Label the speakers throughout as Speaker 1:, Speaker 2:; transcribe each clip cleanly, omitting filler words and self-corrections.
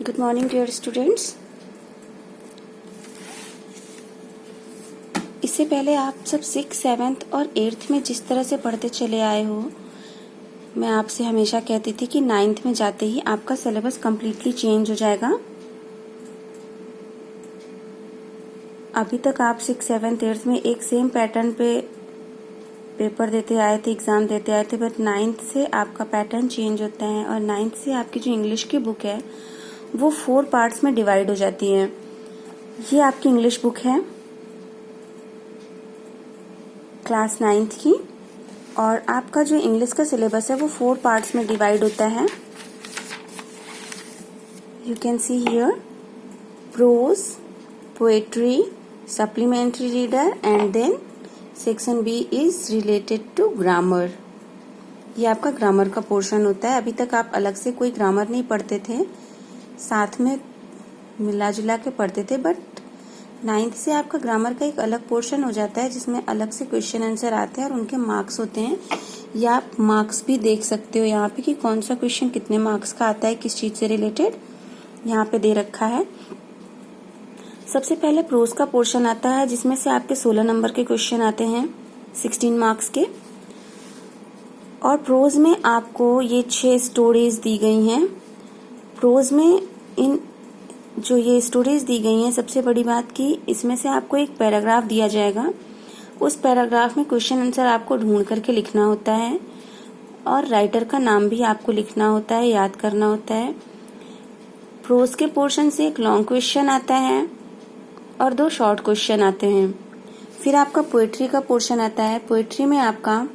Speaker 1: Good morning dear students. इससे पहले आप सब 6th, 7th और 8th में जिस तरह से पढ़ते चले आए हो, मैं आपसे हमेशा कहती थी कि 9th में जाते ही आपका सिलेबस कम्प्लीटली चेंज हो जाएगा। अभी तक आप 6th, 7th, 8th में एक सेम पैटर्न पे पेपर देते आए थे, एग्ज़ाम देते आए थे, बट 9th से आपका पैटर्न चेंज होता है और 9th से आपकी जो इंग्लिश की बुक है वो 4 पार्ट्स में डिवाइड हो जाती है। ये आपकी इंग्लिश बुक है क्लास 9th की, और आपका जो इंग्लिश का सिलेबस है वो 4 पार्ट्स में डिवाइड होता है। You can see here prose, poetry, supplementary reader and then section B is related to grammar. ये आपका ग्रामर का पोर्शन होता है। अभी तक आप अलग से कोई ग्रामर नहीं पढ़ते थे, साथ में मिला जुला के पढ़ते थे, बट 9th से आपका ग्रामर का एक अलग पोर्शन हो जाता है जिसमें अलग से क्वेश्चन आंसर आते हैं और उनके मार्क्स होते हैं। या आप मार्क्स भी देख सकते हो यहाँ पे कि कौन सा क्वेश्चन कितने मार्क्स का आता है, किस चीज से रिलेटेड, यहाँ पे दे रखा है। सबसे पहले प्रोज का पोर्शन आता है जिसमें से आपके 16 नंबर के क्वेश्चन आते हैं 16 मार्क्स के। और प्रोज में आपको ये 6 स्टोरीज दी गई हैं। प्रोज में इन जो ये स्टोरीज दी गई हैं, सबसे बड़ी बात कि इसमें से आपको एक पैराग्राफ दिया जाएगा। उस पैराग्राफ में क्वेश्चन आंसर आपको ढूंढ करके लिखना होता है और राइटर का नाम भी आपको लिखना होता है, याद करना होता है। प्रोज के पोर्शन से एक लॉन्ग क्वेश्चन आता है और 2 शॉर्ट क्वेश्चन आते हैं। फिर आपका पोएट्री का पोर्शन आता है। पोएट्री में आपका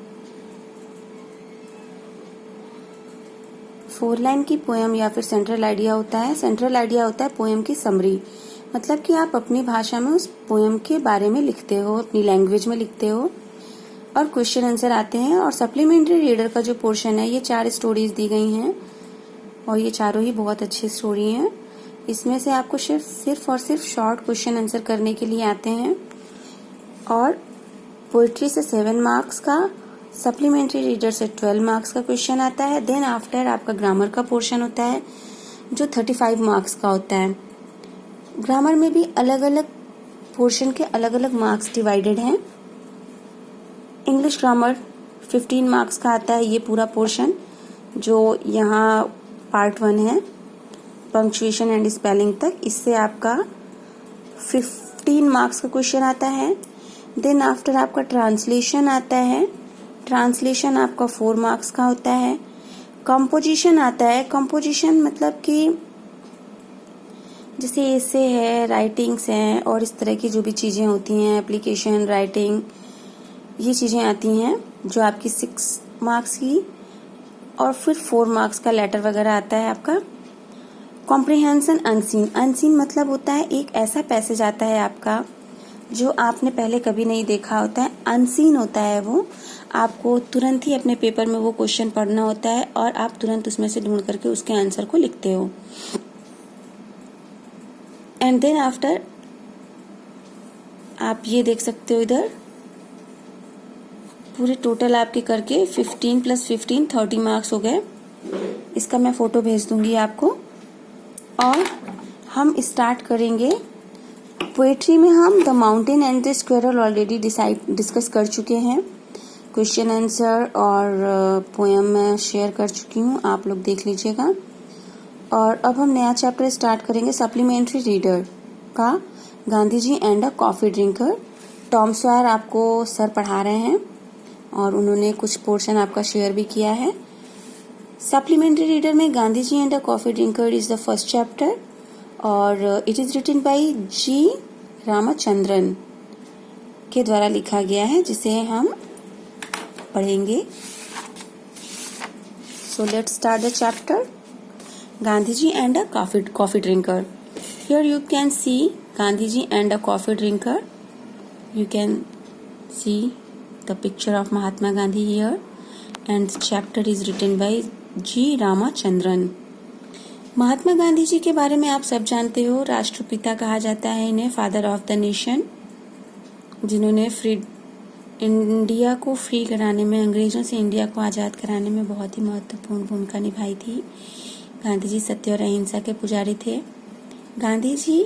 Speaker 1: 4 लाइन की पोएम या फिर सेंट्रल आइडिया होता है। सेंट्रल आइडिया होता है पोएम की समरी, मतलब कि आप अपनी भाषा में उस पोएम के बारे में लिखते हो, अपनी लैंग्वेज में लिखते हो, और क्वेश्चन आंसर आते हैं। और सप्लीमेंट्री रीडर का जो पोर्शन है, ये 4 स्टोरीज दी गई हैं और ये चारों ही बहुत अच्छी स्टोरी हैं। इसमें से आपको सिर्फ और सिर्फ शॉर्ट क्वेश्चन आंसर करने के लिए आते हैं। और पोएट्री से 7 मार्क्स का, सप्लीमेंट्री रीडर से 12 मार्क्स का क्वेश्चन आता है। देन आफ्टर आपका ग्रामर का पोर्शन होता है जो 35 मार्क्स का होता है। ग्रामर में भी अलग अलग पोर्शन के अलग अलग मार्क्स डिवाइडेड हैं। इंग्लिश ग्रामर 15 मार्क्स का आता है, ये पूरा पोर्शन जो यहाँ पार्ट 1 है, पंक्चुएशन एंड स्पेलिंग तक। इससे आपका 15 मार्क्स का क्वेश्चन आता है। देन आफ्टर आपका ट्रांसलेशन आता है। ट्रांसलेशन आपका 4 मार्क्स का होता है। कंपोजिशन आता है। कंपोजिशन मतलब कि जैसे एसे है, राइटिंग्स हैं और इस तरह की जो भी चीज़ें होती हैं, एप्लीकेशन, राइटिंग, ये चीज़ें आती हैं जो आपकी 6 मार्क्स की। और फिर 4 मार्क्स का लेटर वगैरह आता है आपका। Comprehension unseen. अनसीन मतलब होता है एक ऐसा पैसेज आता है आपका जो आपने पहले कभी नहीं देखा होता है। अनसीन होता है वो, आपको तुरंत ही अपने पेपर में वो क्वेश्चन पढ़ना होता है और आप तुरंत उसमें से ढूंढ करके उसके आंसर को लिखते हो। एंड देन आफ्टर आप ये देख सकते हो, इधर पूरे टोटल आपके करके 15 + 15 30 मार्क्स हो गए। इसका मैं फोटो भेज दूंगी आपको। और हम स्टार्ट करेंगे पोएट्री में। हम the mountain and the squirrel already discuss कर चुके हैं। क्वेश्चन आंसर और पोएम मैं शेयर कर चुकी हूँ, आप लोग देख लीजिएगा। और अब हम नया चैप्टर स्टार्ट करेंगे सप्लीमेंट्री रीडर का, Gandhi ji and a coffee drinker. Tom Sawyer आपको सर पढ़ा रहे हैं और उन्होंने कुछ पोर्शन आपका शेयर भी किया है। सप्लीमेंट्री रीडर में Gandhi ji and a coffee drinker is the first chapter और it is written by G Ramachandran के द्वारा लिखा गया है, जिसे हम पढ़ेंगे। So let's start the chapter Gandhi ji and a coffee drinker. Here you can see Gandhi ji and a coffee drinker. You can see the picture of Mahatma Gandhi here, and the chapter is written by G. Ramachandran. महात्मा गांधी जी के बारे में आप सब जानते हो। राष्ट्रपिता कहा जाता है इन्हें, फादर ऑफ द नेशन, जिन्होंने इंडिया को फ्री कराने में, अंग्रेजों से इंडिया को आज़ाद कराने में बहुत ही महत्वपूर्ण भूमिका निभाई थी। गांधी जी सत्य और अहिंसा के पुजारी थे। गांधी जी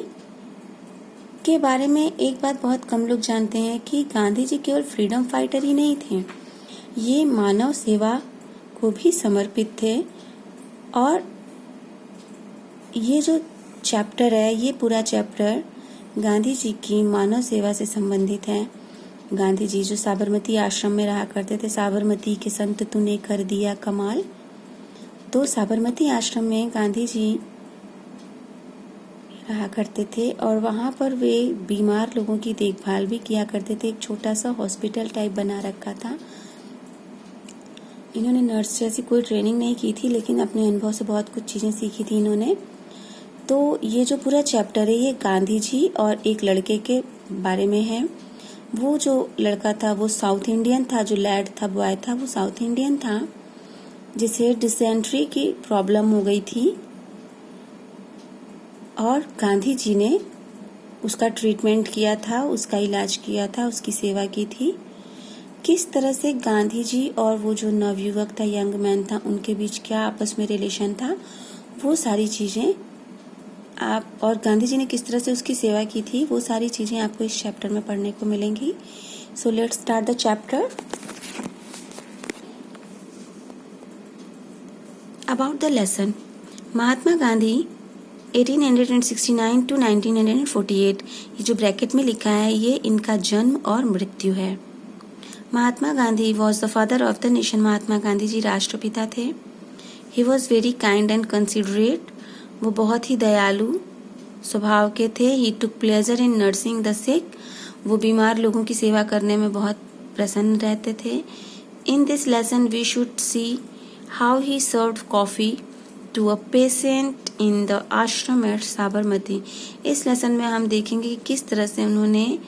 Speaker 1: के बारे में एक बात बहुत कम लोग जानते हैं कि गांधी जी केवल फ्रीडम फाइटर ही नहीं थे, ये मानव सेवा को भी समर्पित थे। और ये जो चैप्टर है, ये पूरा चैप्टर गांधी जी की मानव सेवा से संबंधित है। गांधी जी जो साबरमती आश्रम में रहा करते थे, साबरमती के संत तूने कर दिया कमाल। तो साबरमती आश्रम में गांधी जी रहा करते थे और वहाँ पर वे बीमार लोगों की देखभाल भी किया करते थे। एक छोटा सा हॉस्पिटल टाइप बना रखा था। इन्होंने नर्स जैसी कोई ट्रेनिंग नहीं की थी, लेकिन अपने अनुभव से बहुत कुछ चीज़ें सीखी थी इन्होंने। तो ये जो पूरा चैप्टर है, ये गांधी जी और एक लड़के के बारे में है। वो जो लड़का था वो साउथ इंडियन था, जो लैड था, बॉय था, वो साउथ इंडियन था, जिसे डिसेंट्री की प्रॉब्लम हो गई थी और गांधी जी ने उसका ट्रीटमेंट किया था, उसका इलाज किया था, उसकी सेवा की थी। किस तरह से गांधी जी और वो जो नवयुवक था, यंग मैन था, उनके बीच क्या आपस में रिलेशन था, वो सारी चीज़ें आप, और गांधी जी ने किस तरह से उसकी सेवा की थी, वो सारी चीज़ें आपको इस चैप्टर में पढ़ने को मिलेंगी। So let's start the chapter. About the lesson. Mahatma Gandhi 1869 to 1948, ये जो ब्रैकेट में लिखा है ये इनका जन्म और मृत्यु है। Mahatma Gandhi was the father of the nation. Mahatma Gandhi ji राष्ट्रपिता थे। He was very kind and considerate, वो बहुत ही दयालु स्वभाव के थे। He took pleasure in nursing the sick, वो बीमार लोगों की सेवा करने में बहुत प्रसन्न रहते थे। In this lesson we should see how he served coffee to a patient in the ashram at Sabarmati. इस लेसन में हम देखेंगे कि किस तरह से उन्होंने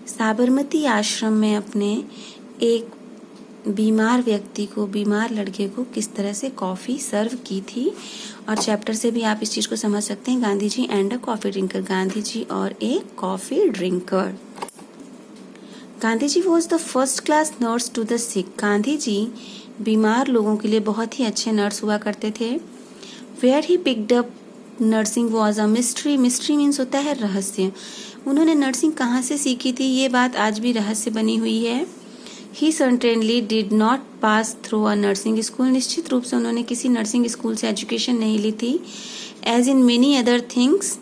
Speaker 1: साबरमती आश्रम में अपने एक बीमार व्यक्ति को, बीमार लड़के को किस तरह से कॉफ़ी सर्व की थी। और चैप्टर से भी आप इस चीज़ को समझ सकते हैं, Gandhi ji and a coffee drinker, Gandhi ji और एक coffee drinker. Gandhi ji was the first class nurse to the sick. Gandhi ji बीमार लोगों के लिए बहुत ही अच्छे नर्स हुआ करते थे। Where he picked up nursing was a mystery. Mystery means होता है रहस्य। उन्होंने नर्सिंग कहाँ से सीखी थी, ये बात आज भी रहस्य बनी हुई है। He certainly did not pass through a nursing school. निश्चित रूप से उन्होंने किसी नर्सिंग स्कूल से एजुकेशन नहीं ली थी। As in many other things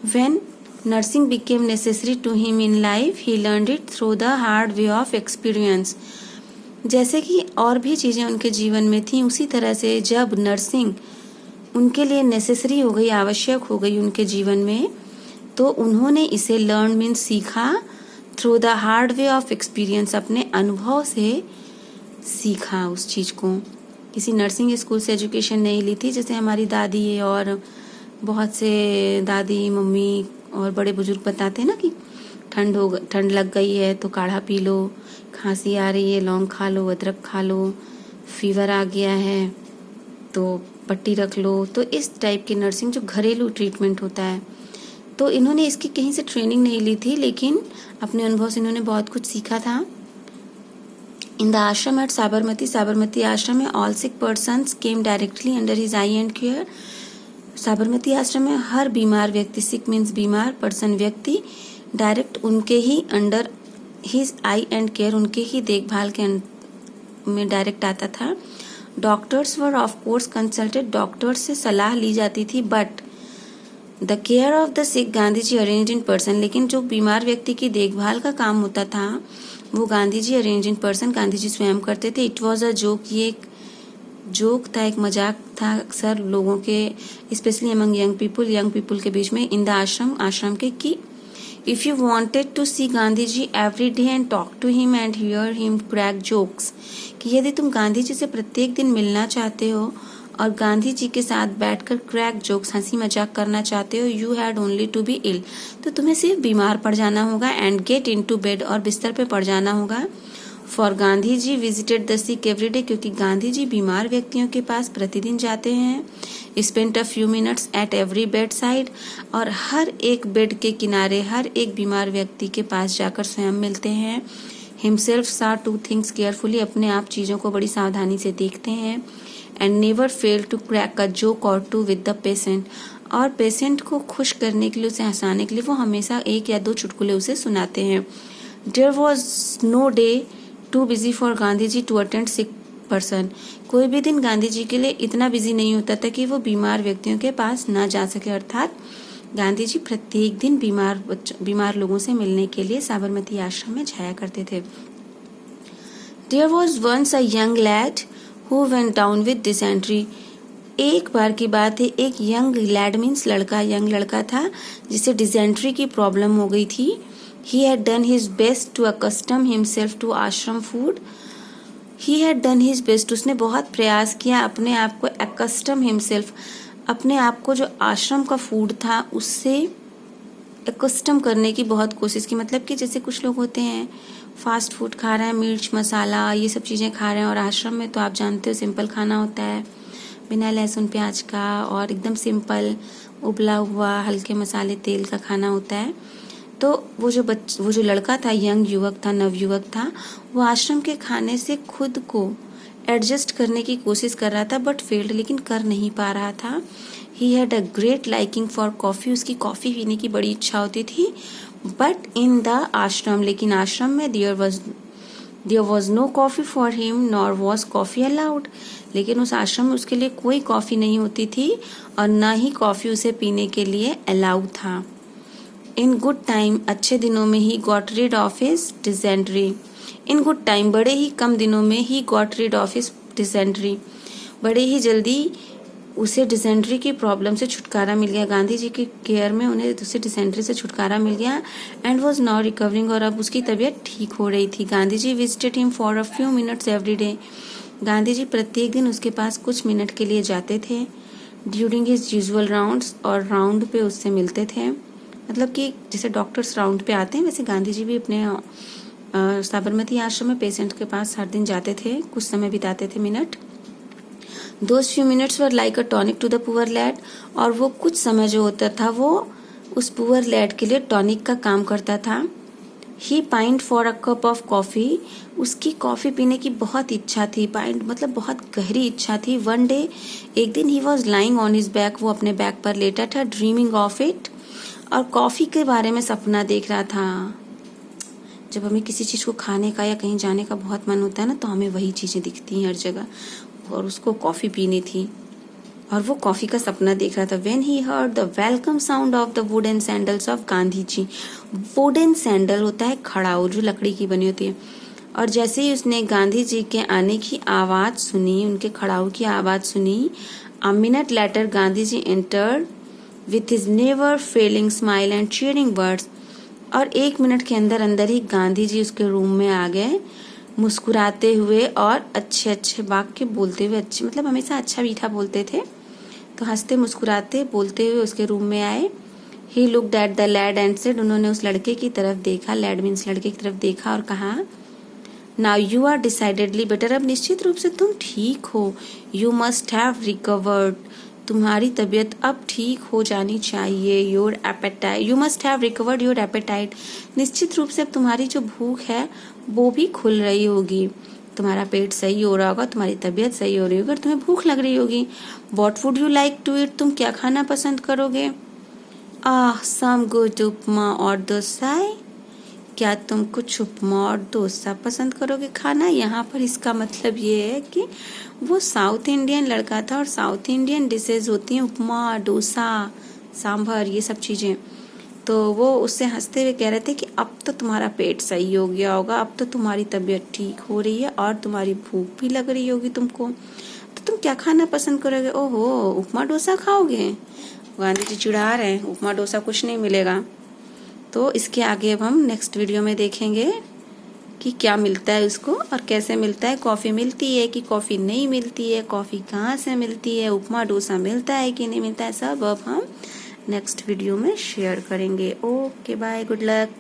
Speaker 1: when nursing became necessary to him in life he learned it through the hard way of experience. जैसे कि और भी चीज़ें उनके जीवन में थी, उसी तरह से जब नर्सिंग उनके लिए नेसेसरी हो गई, आवश्यक हो गई उनके जीवन में, तो उन्होंने इसे लर्न मीन्स सीखा, through the hard way of experience, अपने अनुभव से सीखा उस चीज़ को। किसी नर्सिंग स्कूल से एजुकेशन नहीं ली थी, जैसे हमारी दादी और बहुत से दादी, मम्मी और बड़े बुजुर्ग बताते हैं ना कि ठंड लग गई है तो काढ़ा पी लो, खांसी आ रही है लौंग खा लो, अदरक खा लो, फीवर आ गया है तो पट्टी रख लो। तो इस टाइप की नर्सिंग जो घरेलू ट्रीटमेंट होता है, तो इन्होंने इसकी कहीं से ट्रेनिंग नहीं ली थी, लेकिन अपने अनुभव से इन्होंने बहुत कुछ सीखा था। In the ashram at Sabarmati, Sabarmati Ashram में all sick persons came directly under his eye and care. Sabarmati Ashram में हर बीमार व्यक्ति, सिक मीन्स बीमार, पर्सन व्यक्ति, डायरेक्ट उनके ही under his eye and care, उनके ही देखभाल के में डायरेक्ट आता था। Doctors were of course consulted, doctors से सलाह ली जाती थी, but the care of the sick Gandhi ji arrange in person, लेकिन जो बीमार व्यक्ति की देखभाल का काम होता था वो Gandhi ji arrange in person, Gandhi ji स्वयं करते थे। इट वॉज अ जोक, ये एक जोक था, एक मजाक था अक्सर लोगों के, स्पेशली अमंग यंग पीपल के बीच में, इन द आश्रम के, कि if you wanted to see Gandhi ji every day and talk to him and hear him crack jokes, कि यदि तुम गांधी जी से प्रत्येक दिन मिलना चाहते हो और गांधी जी के साथ बैठकर क्रैक जोक्स, हंसी मजाक करना चाहते हो, you had only to be ill, तो तुम्हें सिर्फ बीमार पड़ जाना होगा, and get into bed, और बिस्तर पे पड़ जाना होगा। For Gandhi ji visited the sick every day, क्योंकि गांधी जी बीमार व्यक्तियों के पास प्रतिदिन जाते हैं। Spent a few minutes at every bed side, और हर एक बेड के किनारे हर एक बीमार व्यक्ति के पास जाकर स्वयं मिलते हैं। हिमसेल्फ सा टू थिंग्स केयरफुली, अपने आप चीज़ों को बड़ी सावधानी से देखते हैं। And never fail to crack a joke or two with the patient. और पेशेंट को खुश करने के लिए, उसे हंसाने के लिए वो हमेशा एक या दो चुटकुले उसे सुनाते हैं। There was no day too busy for Gandhi ji to attend sick person. कोई भी दिन गांधी जी के लिए इतना बिजी नहीं होता था कि वो बीमार व्यक्तियों के पास ना जा सके। अर्थात गांधी जी प्रत्येक दिन बीमार लोगों से मिलने के लिए साबरमती आश्रम में जाया करते थे। There was once a young lad who went down with dysentery. एक बार की बात है, एक यंग लैड मीन्स लड़का, यंग लड़का था जिसे डिसेंट्री की प्रॉब्लम हो गई थी। He had done his best to accustom himself to ashram food. He had done his best, उसने बहुत प्रयास किया अपने आप को अकस्टम हिमसेल्फ, अपने आप को जो आश्रम का फूड था उससे अकस्टम करने की बहुत कोशिश की। मतलब कि जैसे कुछ लोग होते हैं फास्ट फूड खा रहे हैं, मिर्च मसाला ये सब चीज़ें खा रहे हैं, और आश्रम में तो आप जानते हो सिंपल खाना होता है, बिना लहसुन प्याज का, और एकदम सिंपल उबला हुआ हल्के मसाले तेल का खाना होता है। तो वो जो लड़का था, यंग युवक था, नवयुवक था, वो आश्रम के खाने से खुद को एडजस्ट करने की कोशिश कर रहा था, बट फेल्ड, लेकिन कर नहीं पा रहा था। He had a great liking for coffee, उसकी कॉफ़ी पीने की बड़ी इच्छा होती थी। बट इन द आश्रम, लेकिन आश्रम में there was no coffee for him nor was coffee allowed. लेकिन उस आश्रम में उसके लिए कोई कॉफ़ी नहीं होती थी और ना ही कॉफ़ी उसे पीने के लिए अलाउड था। इन गुड टाइम, अच्छे दिनों में he got rid of his dysentery. In good time, बड़े ही कम दिनों में he got rid of his dysentery, बड़े ही जल्दी उसे डिसेंट्री की प्रॉब्लम से छुटकारा मिल गया। गांधी जी की केयर में उन्हें उसे डिसेंट्री से छुटकारा मिल गया एंड वॉज नाउ रिकवरिंग, और अब उसकी तबीयत ठीक हो रही थी। Gandhi ji visited him for a few minutes every day. Gandhi ji प्रत्येक दिन उसके पास कुछ मिनट के लिए जाते थे। ड्यूरिंग हिज यूजुअल राउंड्स, और राउंड पे उससे मिलते थे। मतलब कि जैसे डॉक्टर्स राउंड पे आते हैं, वैसे गांधी जी भी अपने साबरमती आश्रम में पेशेंट के पास हर दिन जाते थे, कुछ समय बिताते थे minute. Those few minutes were like a tonic to the poor lad, और वो कुछ समय जो होता था वो उस पुअर लैड के लिए टॉनिक का काम करता था। He pined for a cup of coffee, उसकी कॉफ़ी पीने की बहुत इच्छा थी। पाइंड मतलब बहुत गहरी इच्छा थी। वन डे, एक दिन, he was lying on his back, वो अपने बैक पर लेटा था, ड्रीमिंग ऑफ इट, और कॉफ़ी के बारे में सपना देख रहा था। जब हमें किसी चीज़ को खाने का या कहीं जाने का बहुत मन होता है ना, तो हमें वही चीज़ें दिखती हैं हर जगह, और उसको कॉफ़ी पीनी थी और वो कॉफ़ी का सपना देख रहा था। When he heard the welcome sound of the wooden sandals of Gandhi ji. Wooden sandal होता है खड़ाऊ, जो लकड़ी की बनी होती है, और जैसे ही उसने गांधी जी के आने की आवाज़ सुनी, उनके खड़ाऊ की आवाज़ सुनी, a minute later Gandhi ji entered with his never failing smile and cheering words, और एक मिनट के अंदर अंदर ही गांधी जी उसके रूम में आ गए, मुस्कुराते हुए और अच्छे अच्छे वाक्य बोलते हुए। अच्छे मतलब हमेशा अच्छा मीठा बोलते थे, तो हंसते मुस्कुराते बोलते हुए उसके रूम में आए। He looked at the lad and said, उन्होंने उस लड़के की तरफ देखा, लैड मीन्स लड़के की तरफ देखा, और कहा, now you are decidedly better, अब निश्चित रूप से तुम ठीक हो। यू मस्ट हैव रिकवर्ड, तुम्हारी तबीयत अब ठीक हो जानी चाहिए। Your apatite, you must have recovered your apatite, निश्चित रूप से अब तुम्हारी जो भूख है वो भी खुल रही होगी, तुम्हारा पेट सही हो रहा होगा, तुम्हारी तबीयत सही हो रही होगी, और तुम्हें भूख लग रही होगी। What would you like to eat, तुम क्या खाना पसंद करोगे? सम गुड उपमा और डोसा, क्या तुम कुछ उपमा और डोसा पसंद करोगे खाना? यहाँ पर इसका मतलब ये है कि वो साउथ इंडियन लड़का था, और साउथ इंडियन डिशेज होती हैं उपमा, डोसा, सांभर, ये सब चीज़ें। तो वो उससे हंसते हुए कह रहे थे कि अब तो तुम्हारा पेट सही हो गया होगा, अब तो तुम्हारी तबीयत ठीक हो रही है और तुम्हारी भूख भी लग रही होगी तुमको, तो तुम क्या खाना पसंद करोगे? ओहो, उपमा डोसा खाओगे? गांधी जी चिढ़ा रहे हैं, उपमा डोसा कुछ नहीं मिलेगा। तो इसके आगे अब हम नेक्स्ट वीडियो में देखेंगे कि क्या मिलता है उसको और कैसे मिलता है। कॉफ़ी मिलती है कि कॉफ़ी नहीं मिलती है, कॉफ़ी कहाँ से मिलती है, उपमा डोसा मिलता है कि नहीं मिलता है, सब अब हम नेक्स्ट वीडियो में शेयर करेंगे। Okay bye, good luck.